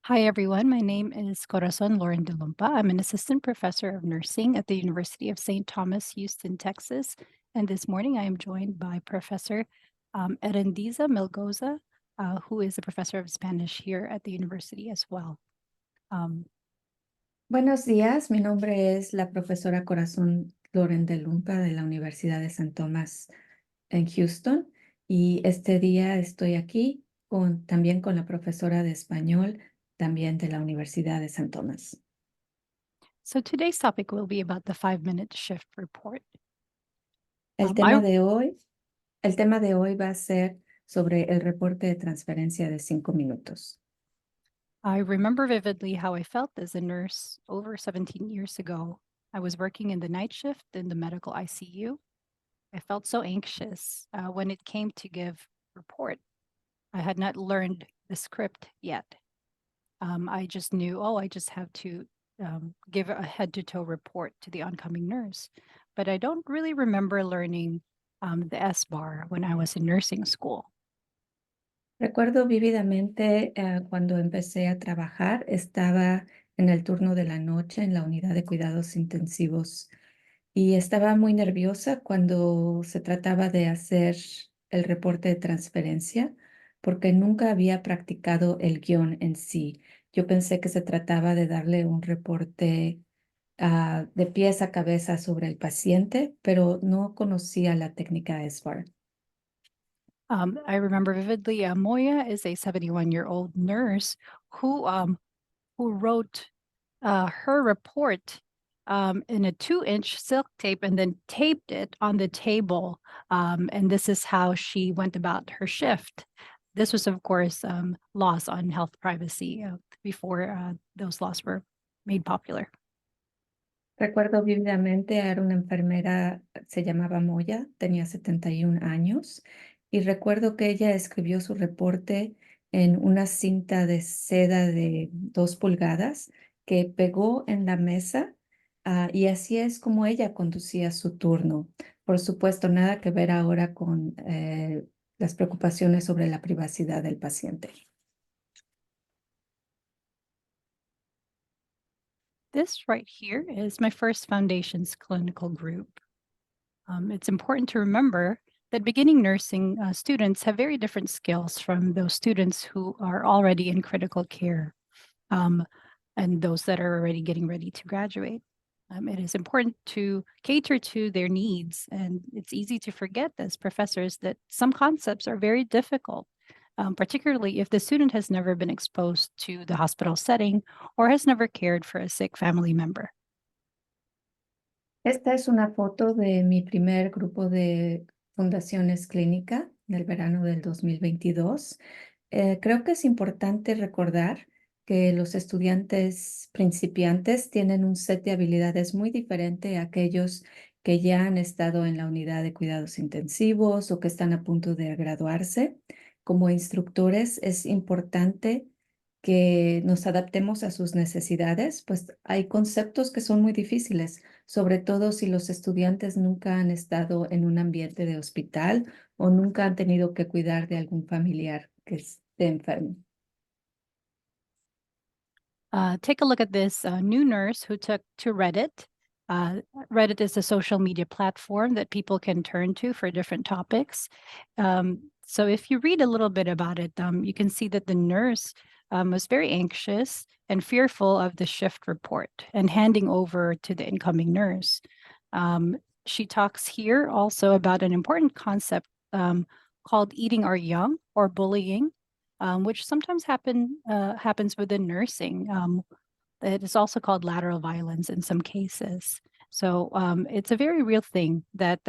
Hi, everyone. My name is Corazon Lauren de Lumpa. I'm an assistant professor of nursing at the University of St. Thomas, Houston, Texas. And this morning I am joined by Professor Erendiza Melgoza, who is a professor of Spanish here at the university as well. Um, Buenos días, mi nombre es la profesora Corazón Loren de Lumpa de la Universidad de Santo Tomás en Houston y este día estoy aquí también con la profesora de español también de la Universidad de Santo Tomás. so today's topic will be about the 5-minute shift report. El Um, I, tema de hoy, el tema de hoy va a ser sobre el reporte de transferencia de 5 minutos. I remember vividly how I felt as a nurse over 17 years ago. I was working in the night shift in the medical ICU. I felt so anxious when it came to give report. I had not learned the script yet. I just knew, oh, I just have to give a head to toe report to the oncoming nurse. But I don't really remember learning the S bar when I was in nursing school. Recuerdo vívidamente cuando empecé a trabajar, estaba en el turno de la noche en la unidad de cuidados intensivos y estaba muy nerviosa cuando se trataba de hacer el reporte de transferencia porque nunca había practicado el guión en sí. Yo pensé que se trataba de darle un reporte de pies a cabeza sobre el paciente, pero no conocía la técnica SBAR. I remember vividly, Moya is a 71-year-old nurse who wrote her report in a 2-inch silk tape and then taped it on the table. And this is how she went about her shift. This was, of course, laws on health privacy before those laws were made popular. Recuerdo vívidamente, era una enfermera, se llamaba Moya, tenía 71 años, y recuerdo que ella escribió su reporte en una cinta de seda de 2 pulgadas que pegó en la mesa, y así es como ella conducía su turno. Por supuesto, nada que ver ahora con las preocupaciones sobre la privacidad del paciente. This right here is my first foundations clinical group. It's important to remember that beginning nursing students have very different skills from those students who are already in critical care and those that are already getting ready to graduate. It is important to cater to their needs, and it's easy to forget as professors that some concepts are very difficult, particularly if the student has never been exposed to the hospital setting or has never cared for a sick family member. Esta es una foto de mi primer grupo de fundaciones clínica del verano del 2022. Creo que es importante recordar que los estudiantes principiantes tienen un set de habilidades muy diferente a aquellos que ya han estado en la unidad de cuidados intensivos o que están a punto de graduarse. Como instructores es importante que nos adaptemos a sus necesidades, pues hay conceptos que son muy difíciles, sobre todo si los estudiantes nunca han estado en un ambiente de hospital o nunca han tenido que cuidar de algún familiar que esté enfermo. Take a look at this new nurse who took to Reddit. Reddit is a social media platform that people can turn to for different topics. So if you read a little bit about it, you can see that the nurse was very anxious and fearful of the shift report and handing over to the incoming nurse. She talks here also about an important concept called eating our young or bullying, which sometimes happens within nursing. It is also called lateral violence in some cases. So it's a very real thing that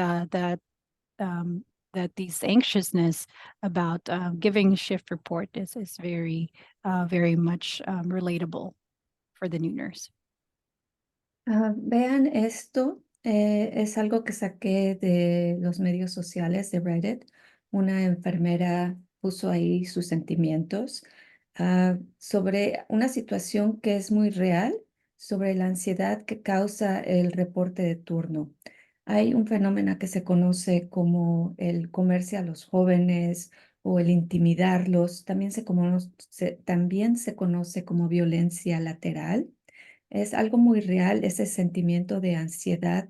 these anxiousness about giving shift report is very much relatable for the new nurse. Vean esto, es algo que saqué de los medios sociales de Reddit. Una enfermera puso ahí sus sentimientos sobre una situación que es muy real, sobre la ansiedad que causa el reporte de turno. Hay un fenómeno que se conoce como el comerse a los jóvenes o el intimidarlos, también se conoce como violencia lateral. Es algo muy real, ese sentimiento de ansiedad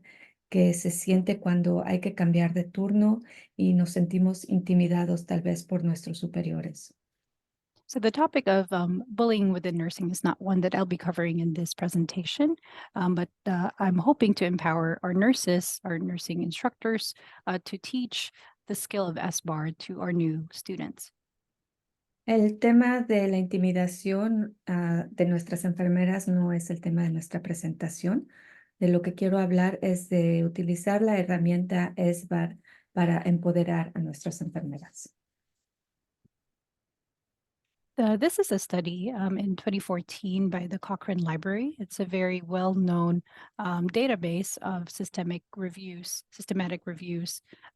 que se siente cuando hay que cambiar de turno y nos sentimos intimidados tal vez por nuestros superiores. So the topic of bullying within nursing is not one that I'll be covering in this presentation, but I'm hoping to empower our nurses, our nursing instructors, to teach the skill of SBAR to our new students. El tema de la intimidación de nuestras enfermeras no es el tema de nuestra presentación. De lo que quiero hablar es de utilizar la herramienta SBAR para empoderar a nuestras enfermeras. This is a study in 2014 by the Cochrane Library. It's a very well-known database of systematic reviews,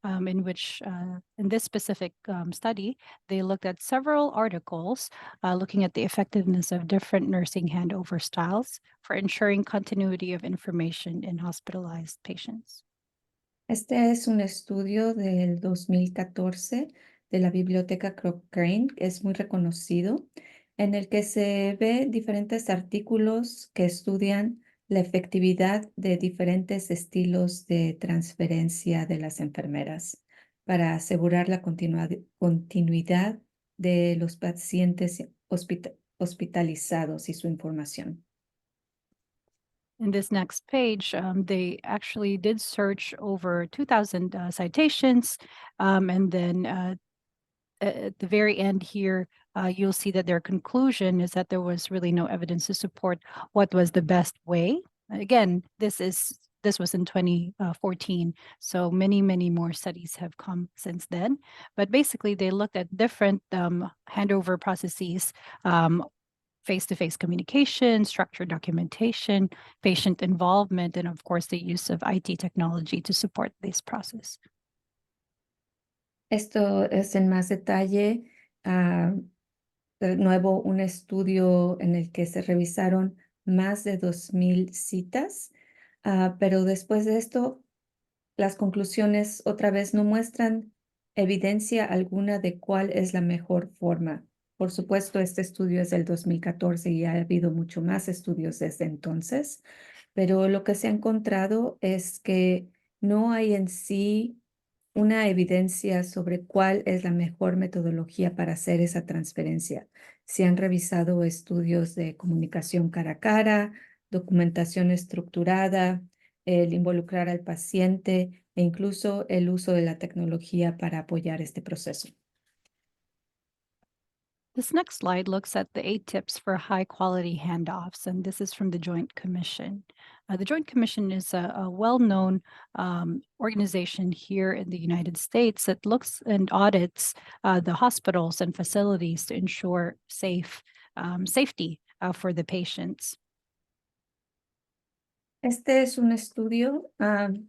in which, in this specific study, they looked at several articles looking at the effectiveness of different nursing handover styles for ensuring continuity of information in hospitalized patients. Este es un estudio del 2014 de la Biblioteca Cochrane, que es muy reconocido, en el que se ve diferentes artículos que estudian la efectividad de diferentes estilos de transferencia de las enfermeras para asegurar la continuidad de los pacientes hospitalizados y su información. In this next page, they actually did search over 2,000 citations, and then at the very end here, you'll see that their conclusion is that there was really no evidence to support what was the best way. Again, this was in 2014, so many more studies have come since then. But basically, they looked at different handover processes, face-to-face communication, structured documentation, patient involvement, and of course, the use of IT technology to support this process. Esto es en más detalle, de nuevo, un estudio en el que se revisaron más de 2,000 citas, pero después de esto, las conclusiones otra vez no muestran evidencia alguna de cuál es la mejor forma. Por supuesto, este estudio es del 2014 y ha habido mucho más estudios desde entonces, pero lo que se ha encontrado es que no hay en sí una evidencia sobre cuál es la mejor metodología para hacer esa transferencia. Se han revisado estudios de comunicación cara a cara, documentación estructurada, el involucrar al paciente e incluso el uso de la tecnología para apoyar este proceso. This next slide looks at the 8 tips for high quality handoffs, and this is from the Joint Commission. The Joint Commission is a well-known organization here in the United States that looks and audits the hospitals and facilities to ensure safety for the patients. Este es un estudio,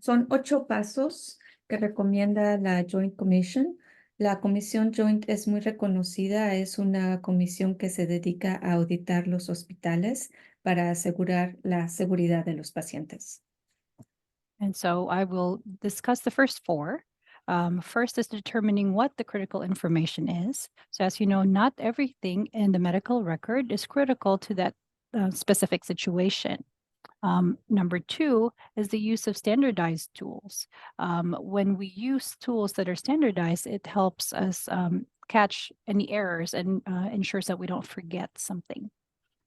son 8 pasos que recomienda la Joint Commission. La Comisión Joint es muy reconocida, es una comisión que se dedica a auditar los hospitales para asegurar la seguridad de los pacientes. And so I will discuss the first 4. First is determining what the critical information is. So as you know, not everything in the medical record is critical to that specific situation. Number 2 is the use of standardized tools. When we use tools that are standardized, it helps us catch any errors and ensures that we don't forget something.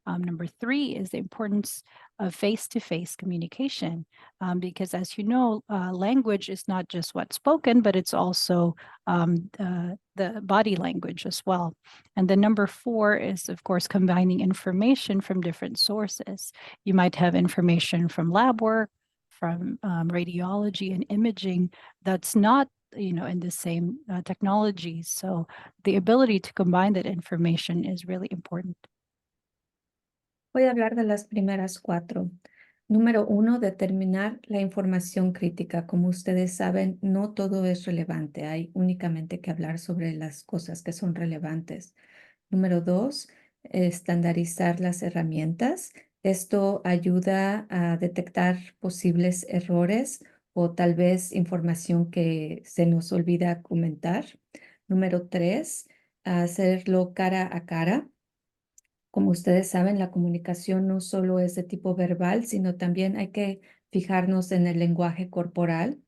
Number 3 is the importance of face-to-face communication, because as you know, language is not just what's spoken, but it's also the body language as well. And then number 4 is, of course, combining information from different sources. You might have information from lab work, from radiology and imaging that's not in the same technologies. So the ability to combine that information is really important. Voy a hablar de las primeras 4. Número 1, determinar la información crítica. Como ustedes saben, no todo es relevante. Hay únicamente que hablar sobre las cosas que son relevantes. Número 2, estandarizar las herramientas. Esto ayuda a detectar posibles errores o tal vez información que se nos olvida comentar. Número 3, hacerlo cara a cara. Como ustedes saben, la comunicación no solo es de tipo verbal, sino también hay que fijarnos en el lenguaje corporal.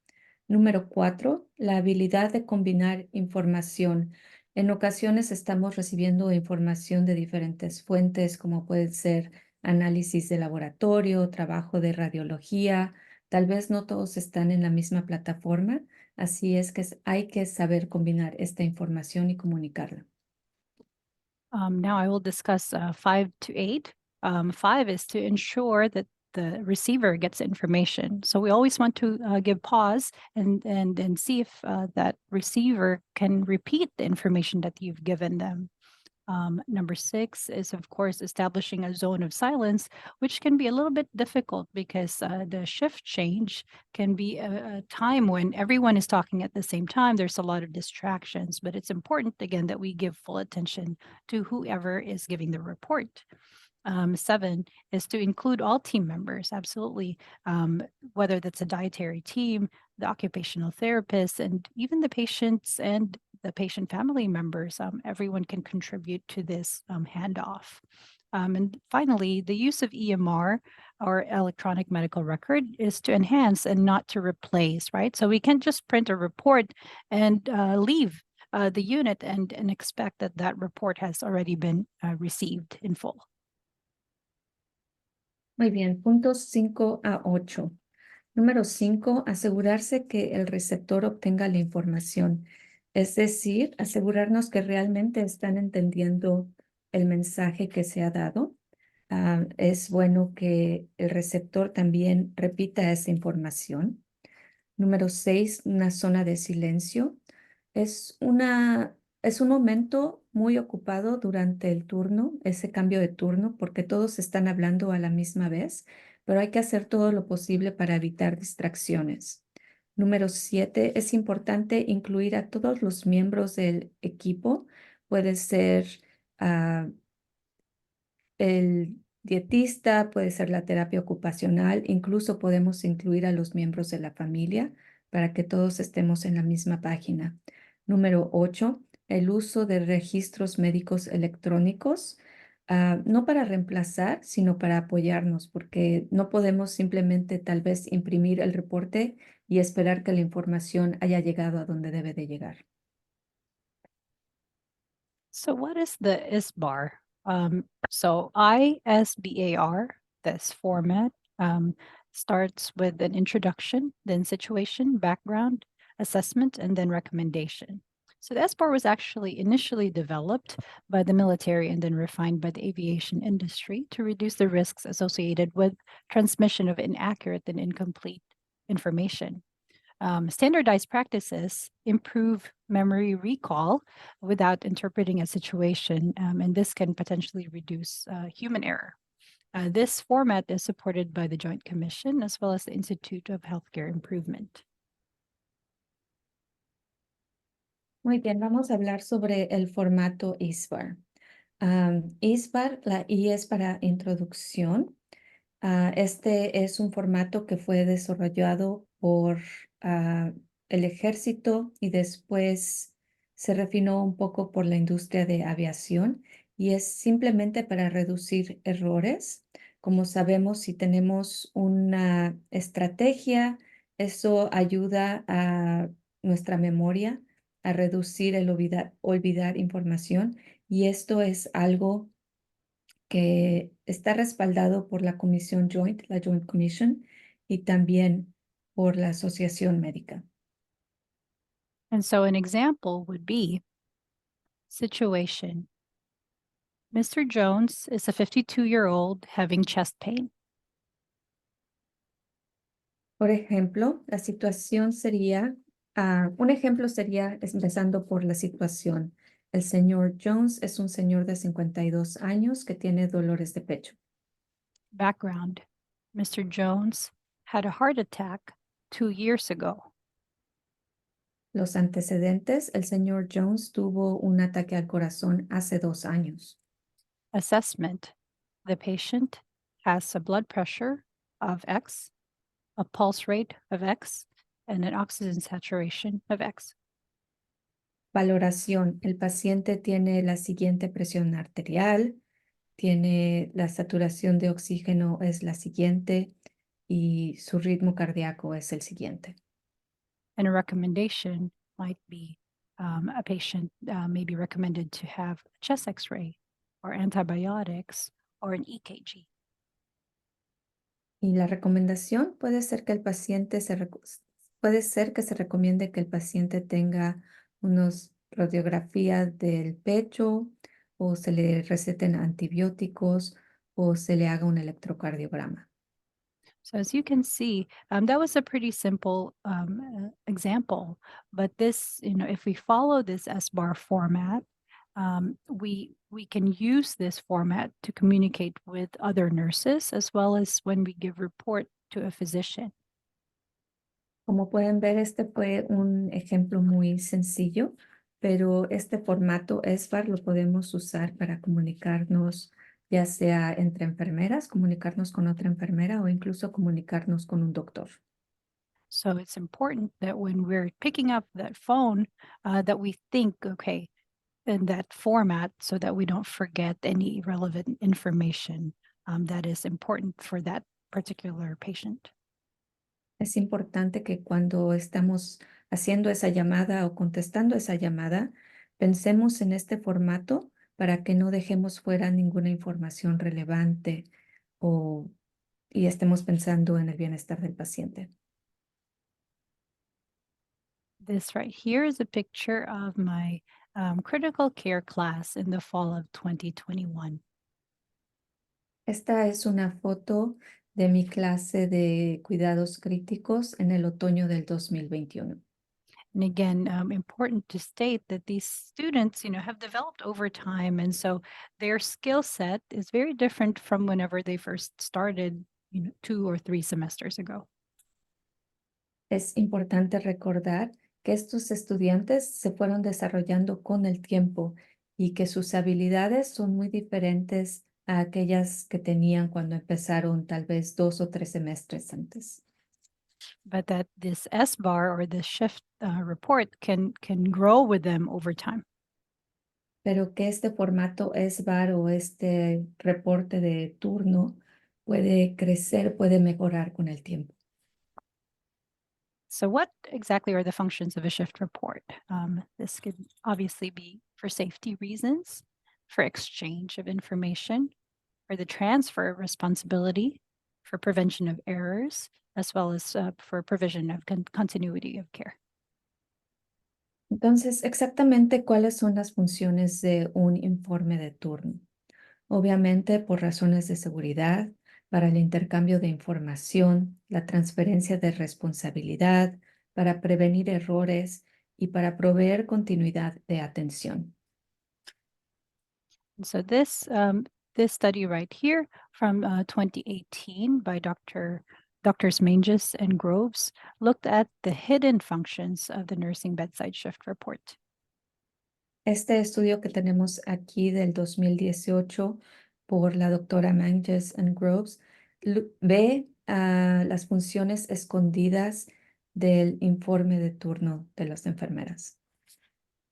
Número 4, la habilidad de combinar información. En ocasiones estamos recibiendo información de diferentes fuentes, como puede ser análisis de laboratorio, trabajo de radiología. Tal vez no todos están en la misma plataforma, así es que hay que saber combinar esta información y comunicarla. Now I will discuss 5 to 8. 5 is to ensure that the receiver gets information. So we always want to give pause and see if that receiver can repeat the information that you've given them. Number 6 is, of course, establishing a zone of silence, which can be a little bit difficult because the shift change can be a time when everyone is talking at the same time. There's a lot of distractions, but it's important, again, that we give full attention to whoever is giving the report. 7 is to include all team members, absolutely, whether that's a dietary team, the occupational therapist, and even the patients and the patient family members. Everyone can contribute to this handoff. And finally, the use of EMR or electronic medical record is to enhance and not to replace, right? So we can't just print a report and leave the unit and expect that that report has already been received in full. Muy bien, puntos 5 a 8. Número 5, asegurarse que el receptor obtenga la información. Es decir, asegurarnos que realmente están entendiendo el mensaje que se ha dado. Es bueno que el receptor también repita esa información. Número 6, una zona de silencio. Es es un momento muy ocupado durante el turno, ese cambio de turno, porque todos están hablando a la misma vez, pero hay que hacer todo lo posible para evitar distracciones. Número 7, es importante incluir a todos los miembros del equipo. Puede ser el dietista, puede ser la terapia ocupacional, incluso podemos incluir a los miembros de la familia para que todos estemos en la misma página. Número 8, el uso de registros médicos electrónicos, no para reemplazar, sino para apoyarnos, porque no podemos simplemente tal vez imprimir el reporte y esperar que la información haya llegado a donde debe de llegar. So what is the ISBAR? So ISBAR, this format, starts with an introduction, then situation, background, assessment, and then recommendation. So the SBAR was actually initially developed by the military and then refined by the aviation industry to reduce the risks associated with transmission of inaccurate and incomplete information. Standardized practices improve memory recall without interpreting a situation, and this can potentially reduce human error. This format is supported by the Joint Commission as well as the Institute of Healthcare Improvement. Muy bien, vamos a hablar sobre el formato ISBAR. ISBAR, la I es para introducción. Este es un formato que fue desarrollado por el ejército y después se refinó un poco por la industria de aviación y es simplemente para reducir errores. Como sabemos, si tenemos una estrategia, eso ayuda a nuestra memoria a reducir el olvidar información y esto es algo que está respaldado por la Comisión Joint, la Joint Commission, y también por la Asociación Médica. And so an example would be situation. Mr. Jones is a 52-year-old having chest pain. Por ejemplo, la situación sería, un ejemplo sería, empezando por la situación. El señor Jones es un señor de 52 años que tiene dolores de pecho. Background. Mr. Jones had a heart attack 2 years ago. Los antecedentes, el señor Jones tuvo un ataque al corazón hace 2 años. Assessment. The patient has a blood pressure of X, a pulse rate of X, and an oxygen saturation of X. Valoración. El paciente tiene la siguiente presión arterial, tiene la saturación de oxígeno es la siguiente y su ritmo cardíaco es el siguiente. And a recommendation might be a patient may be recommended to have a chest x-ray or antibiotics or an EKG. Y la recomendación puede ser que el paciente puede ser que se recomiende que el paciente tenga unos radiografías del pecho o se le receten antibióticos o se le haga un electrocardiograma. So as you can see, that was a pretty simple example, but this, if we follow this S-bar format, we can use this format to communicate with other nurses as well as when we give report to a physician. Como pueden ver, este fue un ejemplo muy sencillo, pero este formato SBAR lo podemos usar para comunicarnos, ya sea entre enfermeras, comunicarnos con otra enfermera o incluso comunicarnos con un doctor. So it's important that when we're picking up that phone, that we think, okay, in that format so that we don't forget any relevant information that is important for that particular patient. Es importante que cuando estamos haciendo esa llamada o contestando esa llamada, pensemos en este formato para que no dejemos fuera ninguna información relevante o, y estemos pensando en el bienestar del paciente. This right here is a picture of my critical care class in the fall of 2021. Esta es una foto de mi clase de cuidados críticos en el otoño del 2021. And again, important to state that these students, have developed over time. And so their skill set is very different from whenever they first started, 2 or 3 semesters ago. Es importante recordar que estos estudiantes se fueron desarrollando con el tiempo y que sus habilidades son muy diferentes a aquellas que tenían cuando empezaron tal vez 2 o 3 semestres antes. But that this S bar or the shift report can grow with them over time. Pero que este formato SBAR o este reporte de turno puede crecer, puede mejorar con el tiempo. So what exactly are the functions of a shift report? This could obviously be for safety reasons, for exchange of information, for the transfer of responsibility, for prevention of errors, as well as for provision of continuity of care. Entonces, exactamente cuáles son las funciones de un informe de turno. Obviamente, por razones de seguridad, para el intercambio de información, la transferencia de responsabilidad, para prevenir errores y para proveer continuidad de atención. And so this study right here from 2018 by Doctors Manges and Groves looked at the hidden functions of the nursing bedside shift report. Este estudio que tenemos aquí del 2018 por la doctora Manges and Groves ve las funciones escondidas del informe de turno de las enfermeras.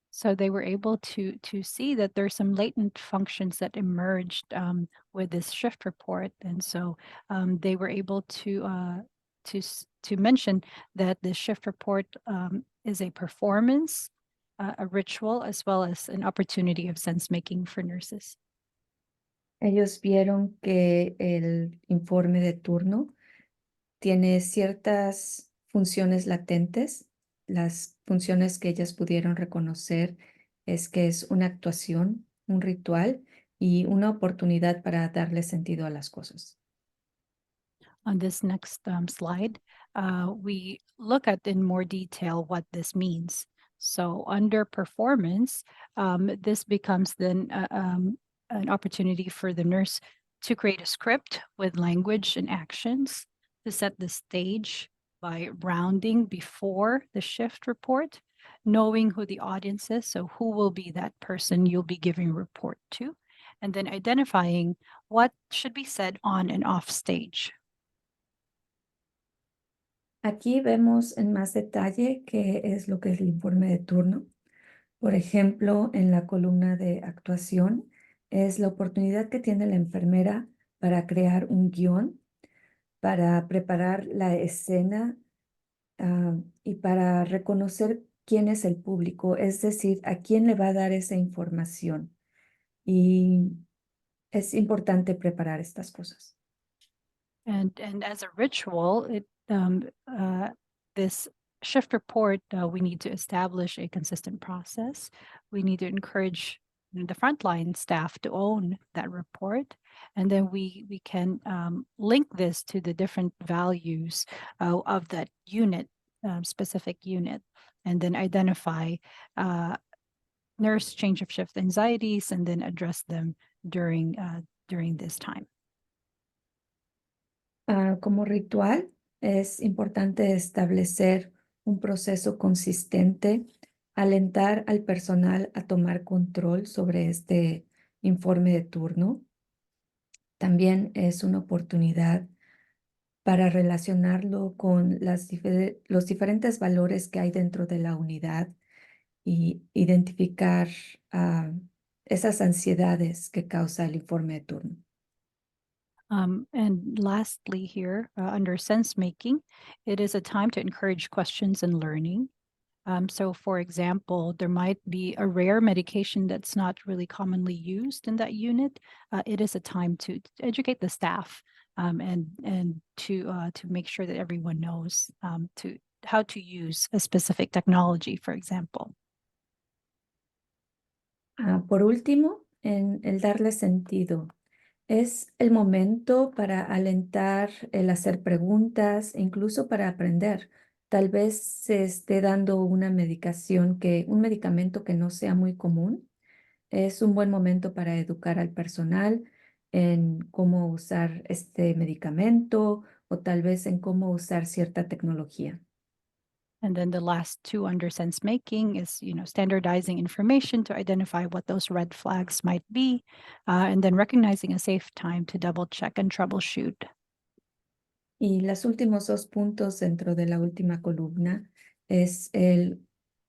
So they were able to see that there's some latent functions that emerged with this shift report, and so they were able to mention that the shift report is a performance, a ritual, as well as an opportunity of sense making for nurses. Ellos vieron que el informe de turno tiene ciertas funciones latentes. Las funciones que ellas pudieron reconocer es que es una actuación, un ritual y una oportunidad para darle sentido a las cosas. On this next slide, we look at in more detail what this means. So under performance, this becomes then an opportunity for the nurse to create a script with language and actions to set the stage by rounding before the shift report, knowing who the audience is, so who will be that person you'll be giving report to, and then identifying what should be said on and off stage. Aquí vemos en más detalle qué es lo que es el informe de turno. Por ejemplo, en la columna de actuación es la oportunidad que tiene la enfermera para crear un guión, para preparar la escena, y para reconocer quién es el público, es decir, a quién le va a dar esa información. Y es importante preparar estas cosas. And as a ritual, this shift report, we need to establish a consistent process. We need to encourage the frontline staff to own that report, and then we can link this to the different values of that unit, specific unit, and then identify nurse change of shift anxieties, and then address them during this time. Como ritual, es importante establecer un proceso consistente, alentar al personal a tomar control sobre este informe de turno. También es una oportunidad para relacionarlo con los diferentes valores que hay dentro de la unidad y identificar esas ansiedades que causa el informe de turno. And lastly, here under sense making, it is a time to encourage questions and learning. So, for example, there might be a rare medication that's not really commonly used in that unit. It is a time to educate the staff and to make sure that everyone knows to how to use a specific technology, for example. Por último, en el darle sentido. Es el momento para alentar el hacer preguntas, e incluso para aprender. Tal vez se esté dando una un medicamento que no sea muy común. Es un buen momento para educar al personal en cómo usar este medicamento o tal vez en cómo usar cierta tecnología. And then the last two under sense making is, standardizing information to identify what those red flags might be, and then recognizing a safe time to double check and troubleshoot. Y los últimos dos puntos dentro de la última columna es el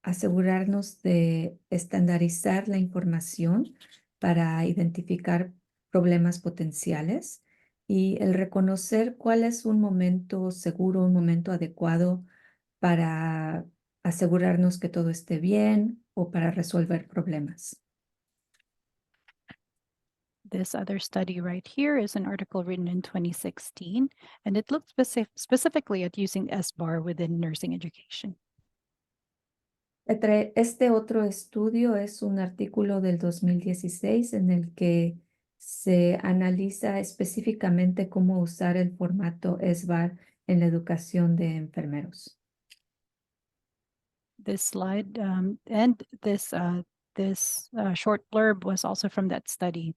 asegurarnos de estandarizar la información para identificar problemas potenciales y el reconocer cuál es un momento seguro, un momento adecuado para asegurarnos que todo esté bien o para resolver problemas. This other study right here is an article written in 2016, and it looked specifically at using SBAR within nursing education. Este otro estudio es un artículo del 2016 en el que se analiza específicamente cómo usar el formato SBAR en la educación de enfermeros. This slide and this short blurb was also from that study.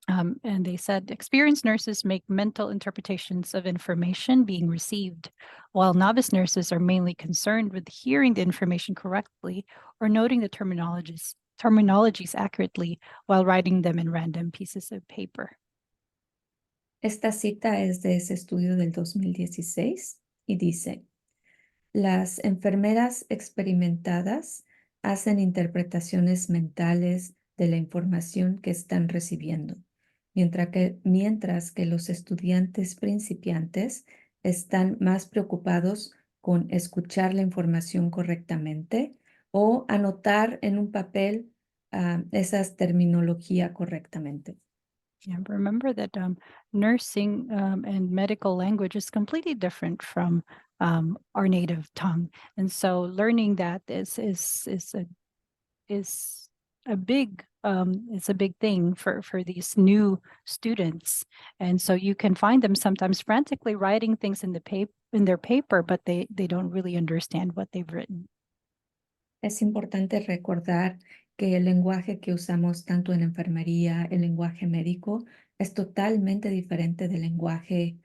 And they said experienced nurses make mental interpretations of information being received, while novice nurses are mainly concerned with hearing the information correctly or noting the terminologies accurately while writing them in random pieces of paper. Esta cita es de ese estudio del 2016 y dice: las enfermeras experimentadas hacen interpretaciones mentales de la información que están recibiendo, mientras que los estudiantes principiantes están más preocupados con escuchar la información correctamente o anotar en un papel esa terminología correctamente. Yeah, remember that nursing and medical language is completely different from our native tongue, and so learning that is a big it's a big thing for these new students, and so you can find them sometimes frantically writing things in their paper, but they don't really understand what they've written. Es importante recordar que el lenguaje que usamos tanto en enfermería, el lenguaje médico, es totalmente diferente del lenguaje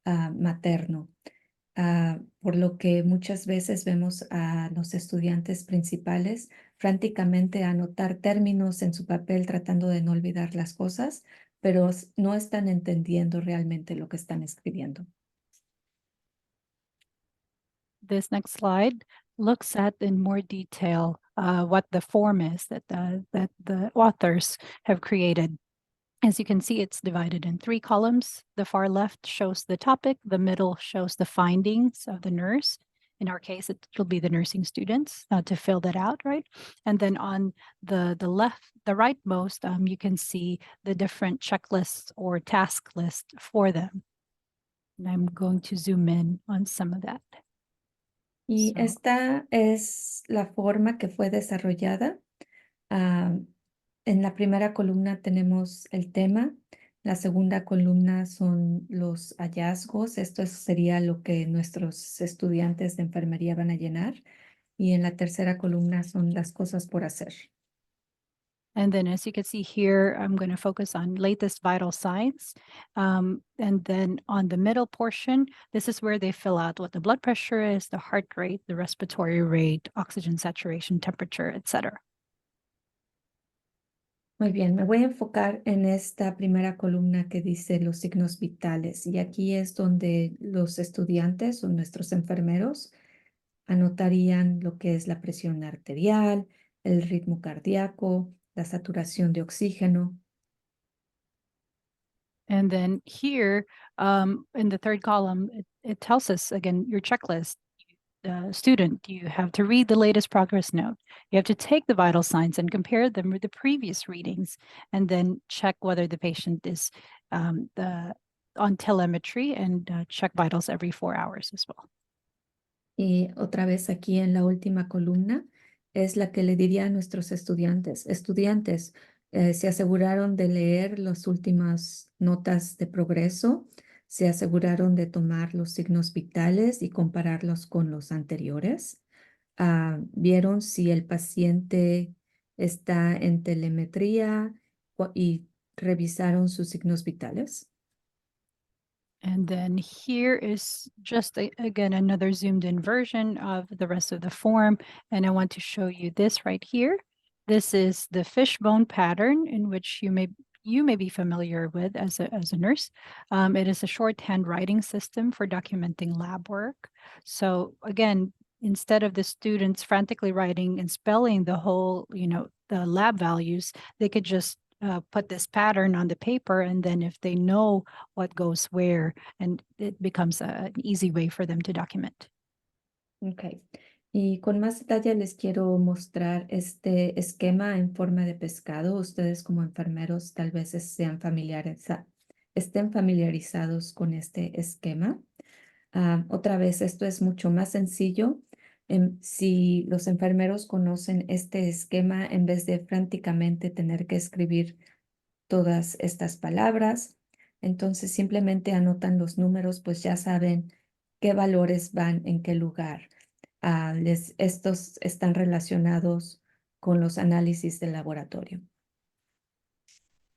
materno, por lo que muchas veces vemos a los estudiantes principales franticamente anotar términos en su papel tratando de no olvidar las cosas, pero no están entendiendo realmente lo que están escribiendo. This next slide looks at in more detail what the form is that the authors have created. As you can see, it's divided in 3 columns. The far left shows the topic, the middle shows the findings of the nurse. In our case, it'll be the nursing students to fill that out, right? And then on the rightmost, you can see the different checklists or task list for them. And I'm going to zoom in on some of that. Y So- esta es la forma que fue desarrollada. Ah, en la primera columna tenemos el tema, la segunda columna son los hallazgos, esto sería lo que nuestros estudiantes de enfermería van a llenar, y en la tercera columna son las cosas por hacer. And then as you can see here, I'm going to focus on latest vital signs. And then on the middle portion, this is where they fill out what the blood pressure is, the heart rate, the respiratory rate, oxygen saturation, temperature, etc. Muy bien, me voy a enfocar en esta primera columna que dice los signos vitales, y aquí es donde los estudiantes o nuestros enfermeros anotarían lo que es la presión arterial, el ritmo cardíaco, la saturación de oxígeno. And then here in the third column, it tells us again your checklist. Student, you have to read the latest progress note. You have to take the vital signs and compare them with the previous readings, and then check whether the patient is on telemetry and check vitals every 4 hours as well. Y otra vez aquí en la última columna es la que le diría a nuestros estudiantes. Estudiantes, se aseguraron de leer las últimas notas de progreso, se aseguraron de tomar los signos vitales y compararlos con los anteriores. Vieron si el paciente está en telemetría y revisaron sus signos vitales. And then here is just, again, another zoomed in version of the rest of the form. And I want to show you this right here. This is the fishbone pattern in which you may be familiar with as a nurse. It is a shorthand writing system for documenting lab work. So again, instead of the students frantically writing and spelling the whole, the lab values, they could just put this pattern on the paper, and then if they know what goes where, and it becomes an easy way for them to document. Ok. Y con más detalle les quiero mostrar este esquema en forma de pescado. Ustedes como enfermeros tal vez estén familiarizados con este esquema. Otra vez, esto es mucho más sencillo. Si los enfermeros conocen este esquema, en vez de franticamente tener que escribir todas estas palabras, entonces simplemente anotan los números, pues ya saben qué valores van en qué lugar. Estos están relacionados con los análisis de laboratorio.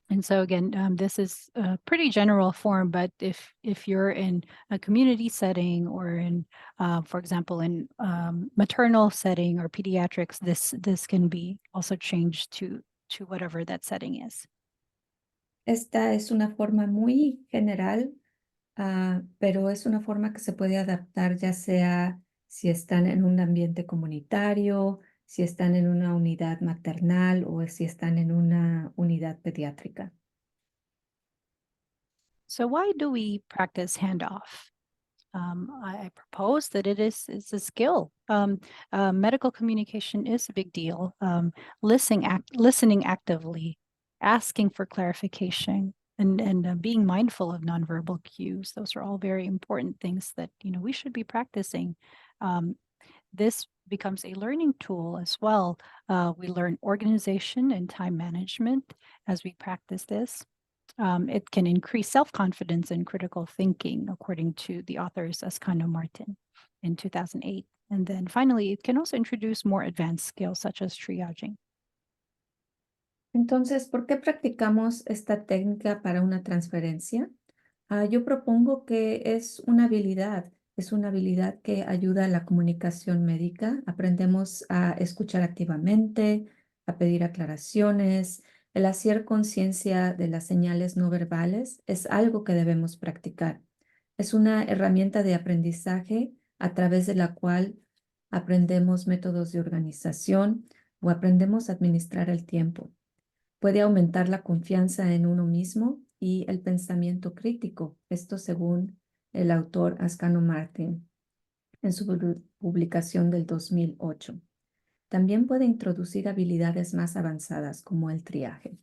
And so again, this is a pretty general form, but if you're in a community setting or in, for example, in maternal setting or pediatrics, this can be also changed to whatever that setting is. Esta es una forma muy general, pero es una forma que se puede adaptar ya sea si están en un ambiente comunitario, si están en una unidad maternal o si están en una unidad pediátrica. So why do we practice handoff? I propose that it's a skill. Medical communication is a big deal. Listening actively, asking for clarification, and being mindful of nonverbal cues. Those are all very important things that we should be practicing. This becomes a learning tool as well. We learn organization and time management as we practice this. It can increase self-confidence and critical thinking, according to the authors Ascano Martin in 2008. And then finally, it can also introduce more advanced skills such as triaging. Entonces, ¿por qué practicamos esta técnica para una transferencia? Yo propongo que es una habilidad que ayuda a la comunicación médica. Aprendemos a escuchar activamente, a pedir aclaraciones. El hacer conciencia de las señales no verbales es algo que debemos practicar. Es una herramienta de aprendizaje a través de la cual aprendemos métodos de organización, o aprendemos a administrar el tiempo. Puede aumentar la confianza en uno mismo y el pensamiento crítico, esto según el autor Ascano Martin en su publicación del 2008. También puede introducir habilidades más avanzadas como el triaje.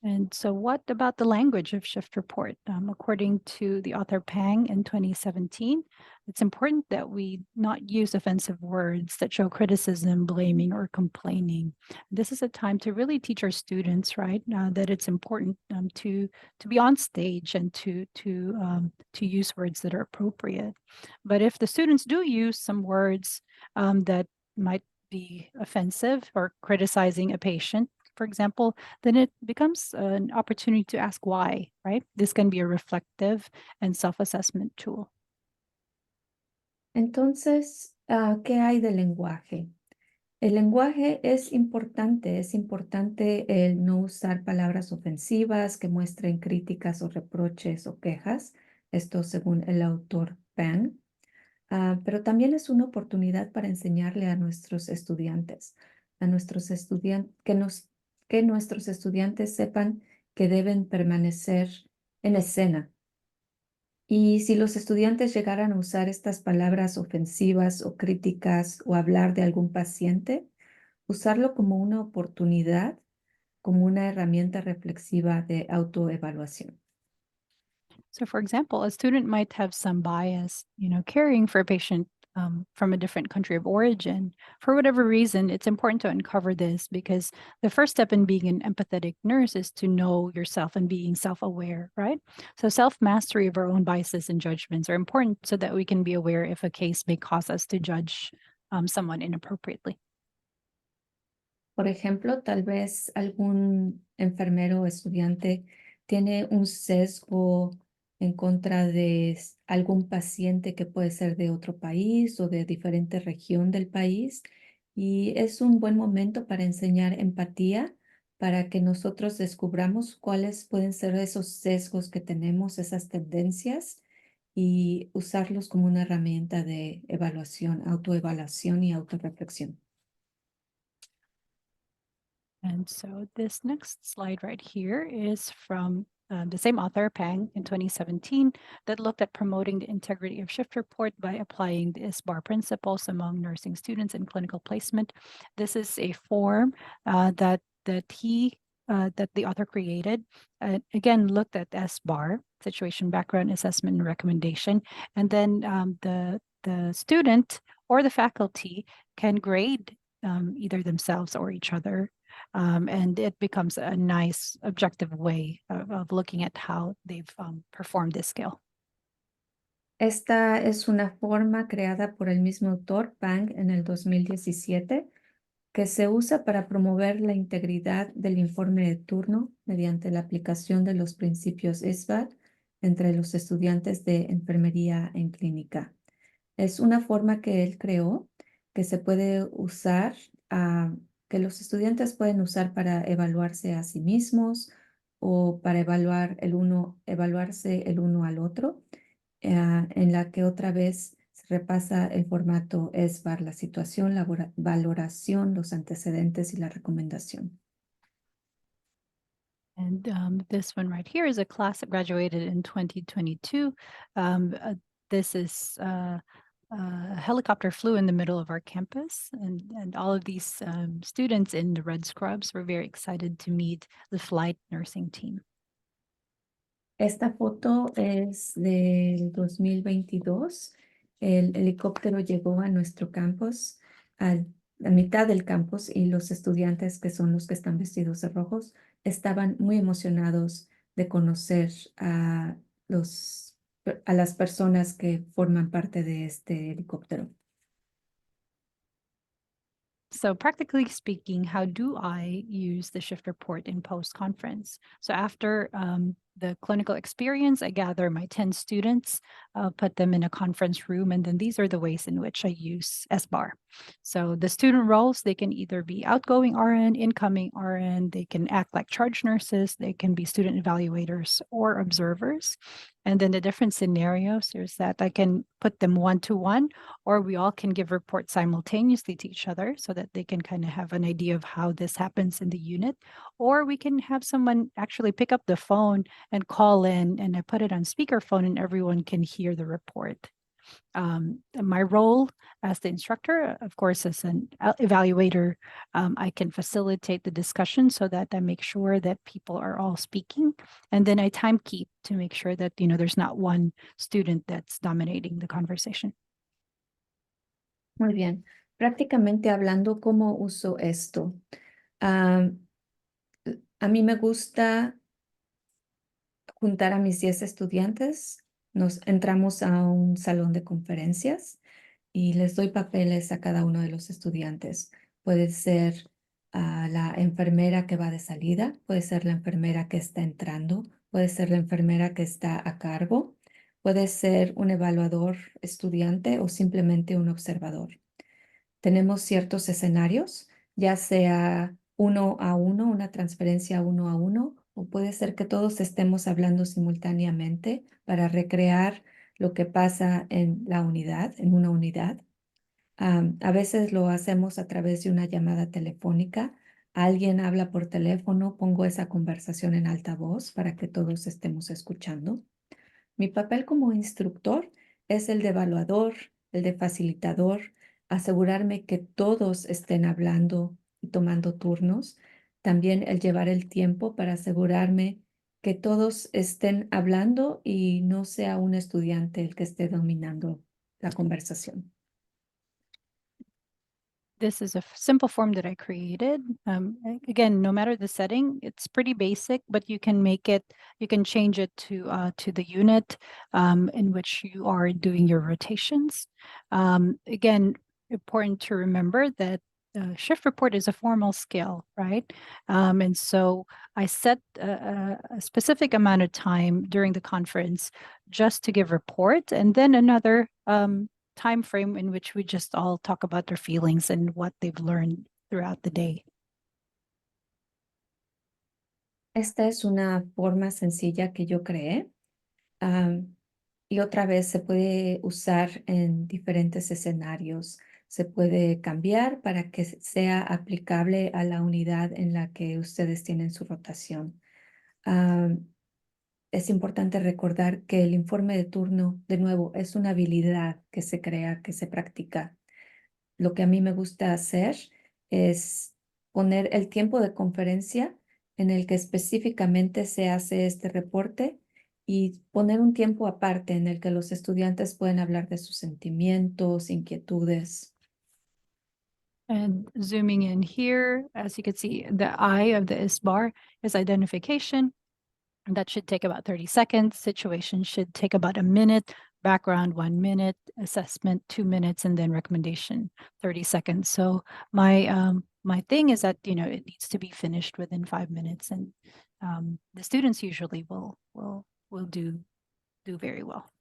And so what about the language of shift report? According to the author Pang in 2017, it's important that we not use offensive words that show criticism, blaming, or complaining. This is a time to really teach our students, right, that it's important to be on stage and to use words that are appropriate. But if the students do use some words that might be offensive or criticizing a patient, for example, then it becomes an opportunity to ask why, right? This can be a reflective and self-assessment tool. Entonces, ¿qué hay del lenguaje? El lenguaje es importante el no usar palabras ofensivas que muestren críticas o reproches o quejas, esto según el autor Pang. Pero también es una oportunidad para enseñarle a nuestros estudiantes, que nuestros estudiantes sepan que deben permanecer en escena. Y si los estudiantes llegaran a usar estas palabras ofensivas o críticas o hablar de algún paciente, usarlo como una oportunidad, como una herramienta reflexiva de autoevaluación. So for example, a student might have some bias, caring for a patient from a different country of origin. For whatever reason, it's important to uncover this because the first step in being an empathetic nurse is to know yourself and being self-aware, right? So self-mastery of our own biases and judgments are important so that we can be aware if a case may cause us to judge someone inappropriately. Por ejemplo, tal vez algún enfermero o estudiante tiene un sesgo en contra de algún paciente que puede ser de otro país o de diferente región del país. Y es un buen momento para enseñar empatía, para que nosotros descubramos cuáles pueden ser esos sesgos que tenemos, esas tendencias, y usarlos como una herramienta de evaluación, autoevaluación y autorreflexión. And so this next slide right here is from the same author, Pang, in 2017, that looked at promoting the integrity of shift report by applying the ISBAR principles among nursing students in clinical placement. This is a form that the author created. Again, looked at SBAR, situation, background, assessment, and recommendation. And then the student or the faculty can grade either themselves or each other. And it becomes a nice objective way of looking at how they've performed this skill. Esta es una forma creada por el mismo autor, Pang, en el 2017, que se usa para promover la integridad del informe de turno mediante la aplicación de los principios ISBAR entre los estudiantes de enfermería en clínica. Es una forma que él creó que se puede usar, que los estudiantes pueden usar para evaluarse a sí mismos o para evaluarse el uno al otro, en la que otra vez se repasa el formato SBAR, la situación, la valoración, los antecedentes y la recomendación. And this one right here is a class that graduated in 2022. This is a helicopter flew in the middle of our campus, and all of these students in the red scrubs were very excited to meet the flight nursing team. Esta foto es del 2022. El helicóptero llegó a nuestro campus, a mitad del campus, y los estudiantes, que son los que están vestidos de rojos, estaban muy emocionados de conocer a las personas que forman parte de este helicóptero. So practically speaking, how do I use the shift report in post-conference? So after the clinical experience, I gather my 10 students, put them in a conference room, and then these are the ways in which I use SBAR. So the student roles, they can either be outgoing RN, incoming RN, they can act like charge nurses, they can be student evaluators or observers. And then the different scenarios is that I can put them one-to-one, or we all can give reports simultaneously to each other so that they can kind of have an idea of how this happens in the unit. Or we can have someone actually pick up the phone and call in, and I put it on speakerphone and everyone can hear the report. My role as the instructor, of course, as an evaluator, I can facilitate the discussion so that I make sure that people are all speaking. And then I time keep to make sure that, there's not one student that's dominating the conversation. Muy bien. Prácticamente hablando, ¿cómo uso esto? Ah, a mí me gusta juntar a mis 10 estudiantes. Nos entramos a un salón de conferencias y les doy papeles a cada uno de los estudiantes. Puede ser la enfermera que va de salida, puede ser la enfermera que está entrando, puede ser la enfermera que está a cargo, puede ser un evaluador estudiante o simplemente un observador. Tenemos ciertos escenarios, ya sea uno a uno, una transferencia uno a uno, o puede ser que todos estemos hablando simultáneamente para recrear lo que pasa en la unidad, en una unidad. A veces lo hacemos a través de una llamada telefónica. Alguien habla por teléfono, pongo esa conversación en altavoz para que todos estemos escuchando. Mi papel como instructor es el de evaluador, el de facilitador, asegurarme que todos estén hablando y tomando turnos. También el llevar el tiempo para asegurarme que todos estén hablando y no sea un estudiante el que esté dominando la conversación. This is a simple form that I created. Again, no matter the setting, it's pretty basic, but you can change it to the unit in which you are doing your rotations. Again, important to remember that shift report is a formal skill, right? And so I set a specific amount of time during the conference just to give report, and then another time frame in which we just all talk about their feelings and what they've learned throughout the day. Esta es una forma sencilla que yo creé. Y otra vez se puede usar en diferentes escenarios. Se puede cambiar para que sea aplicable a la unidad en la que ustedes tienen su rotación. Es importante recordar que el informe de turno, de nuevo, es una habilidad que se crea, que se practica. Lo que a mí me gusta hacer es poner el tiempo de conferencia en el que específicamente se hace este reporte y poner un tiempo aparte en el que los estudiantes pueden hablar de sus sentimientos, inquietudes. And zooming in here, as you can see, the I of the is bar is identification. That should take about 30 seconds. Situation should take about a minute. Background, 1 minute. Assessment, 2 minutes, and then recommendation, 30 seconds. So my thing is that it needs to be finished within 5 minutes, and the students usually will do very well.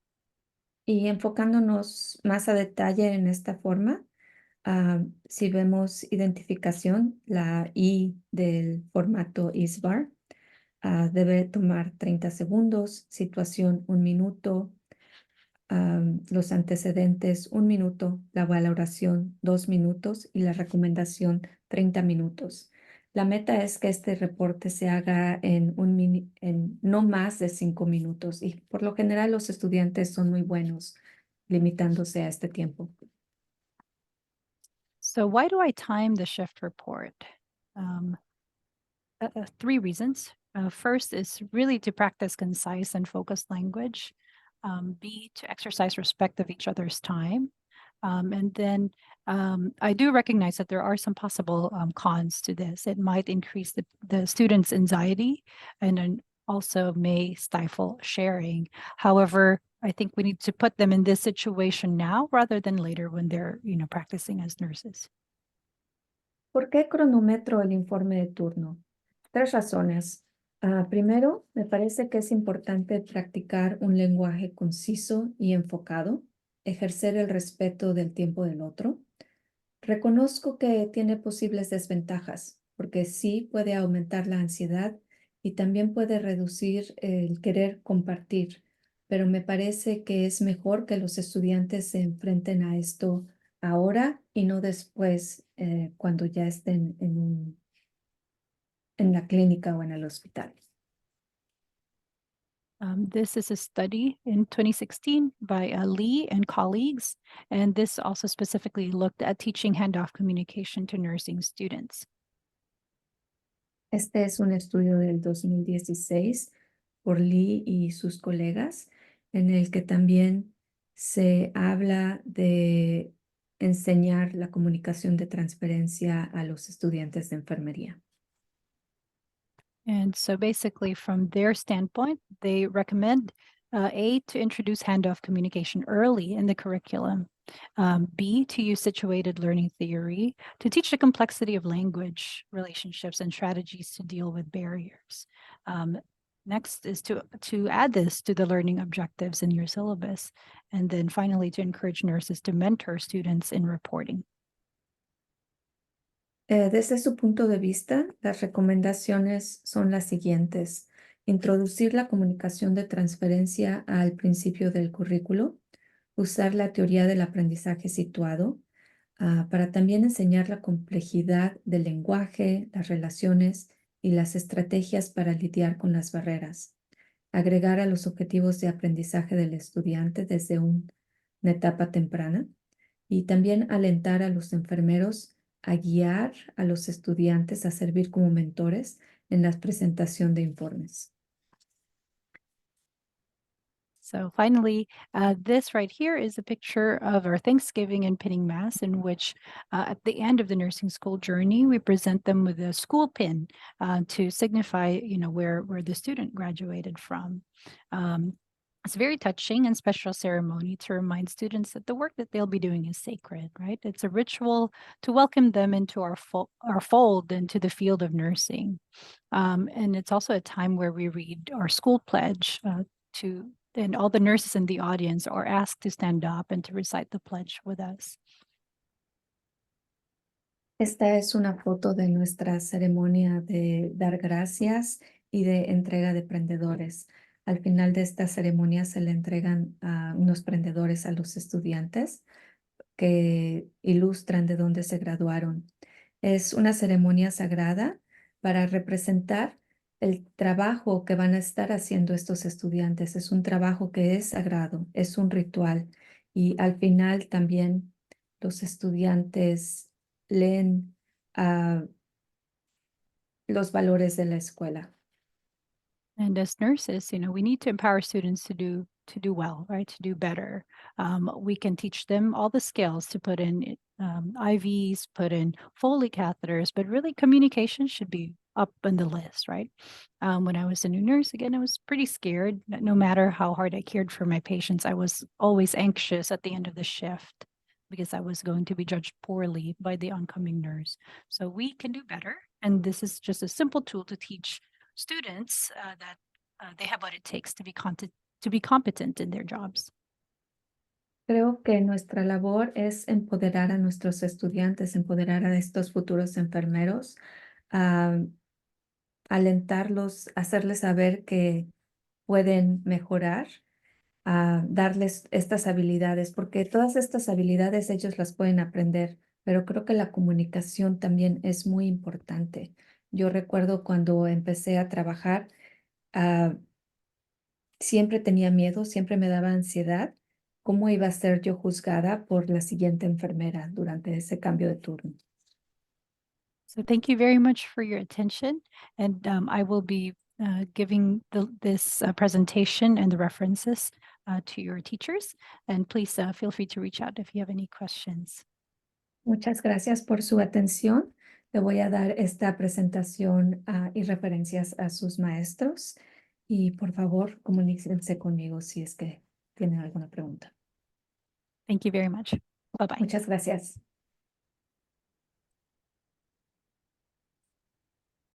Y enfocándonos más a detalle en esta forma, si vemos identificación, la I del formato ISBAR, debe tomar 30 segundos, situación 1 minuto, los antecedentes 1 minuto, la valoración 2 minutos y la recomendación 30 minutos. La meta es que este reporte se haga en no más de 5 minutos y por lo general los estudiantes son muy buenos limitándose a este tiempo. So why do I time the shift report? 3 reasons. First is really to practice concise and focused language. B, to exercise respect of each other's time. And then I do recognize that there are some possible cons to this. It might increase the student's anxiety and then also may stifle sharing. However, I think we need to put them in this situation now rather than later when they're, practicing as nurses. ¿Por qué cronometro el informe de turno? 3 razones. Primero, me parece que es importante practicar un lenguaje conciso y enfocado, ejercer el respeto del tiempo del otro. Reconozco que tiene posibles desventajas, porque sí puede aumentar la ansiedad y también puede reducir el querer compartir pero me parece que es mejor que los estudiantes se enfrenten a esto ahora y no después, cuando ya estén en la clínica o en el hospital. This is a study in 2016 by Lee and colleagues, and this also specifically looked at teaching handoff communication to nursing students. Este es un estudio del 2016 por Lee y sus colegas, en el que también se habla de enseñar la comunicación de transferencia a los estudiantes de enfermería. And so basically, from their standpoint, they recommend A, to introduce handoff communication early in the curriculum, B, to use situated learning theory to teach the complexity of language, relationships, and strategies to deal with barriers. Next is to add this to the learning objectives in your syllabus. And then finally, to encourage nurses to mentor students in reporting. Desde su punto de vista, las recomendaciones son las siguientes. Introducir la comunicación de transferencia al principio del currículo, usar la teoría del aprendizaje situado, para también enseñar la complejidad del lenguaje, las relaciones y las estrategias para lidiar con las barreras. Agregar a los objetivos de aprendizaje del estudiante desde una etapa temprana y también alentar a los enfermeros a guiar a los estudiantes a servir como mentores en la presentación de informes. So finally, this right here is a picture of our Thanksgiving and pinning mass, in which at the end of the nursing school journey, we present them with a school pin to signify, where the student graduated from. It's very touching and special ceremony to remind students that the work that they'll be doing is sacred, right? It's a ritual to welcome them into our fold into the field of nursing. And it's also a time where we read our school pledge and all the nurses in the audience are asked to stand up and to recite the pledge with us. Esta es una foto de nuestra ceremonia de dar gracias y de entrega de prendedores. Al final de esta ceremonia se le entregan unos prendedores a los estudiantes que ilustran de dónde se graduaron. Es una ceremonia sagrada para representar el trabajo que van a estar haciendo estos estudiantes. Es un trabajo que es sagrado, es un ritual. Y al final también los estudiantes leen los valores de la escuela. And as nurses, we need to empower students to do well, right? To do better. We can teach them all the skills to put in IVs, put in Foley catheters, but really communication should be up on the list, right? When I was a new nurse, again, I was pretty scared. No matter how hard I cared for my patients, I was always anxious at the end of the shift because I was going to be judged poorly by the oncoming nurse. So we can do better. And this is just a simple tool to teach students that they have what it takes to be competent in their jobs. Creo que nuestra labor es empoderar a nuestros estudiantes, empoderar a estos futuros enfermeros, alentarlos, hacerles saber que pueden mejorar, darles estas habilidades, porque todas estas habilidades ellos las pueden aprender, pero creo que la comunicación también es muy importante. Yo recuerdo cuando empecé a trabajar, siempre tenía miedo, siempre me daba ansiedad. ¿Cómo iba a ser yo juzgada por la siguiente enfermera durante ese cambio de turno? So thank you very much for your attention. And I will be giving this presentation and the references to your teachers. And please feel free to reach out if you have any questions. Muchas gracias por su atención. Le voy a dar esta presentación y referencias a sus maestros. Y por favor, comuníquense conmigo si es que tienen alguna pregunta. Thank you very much. Bye-bye. Muchas gracias.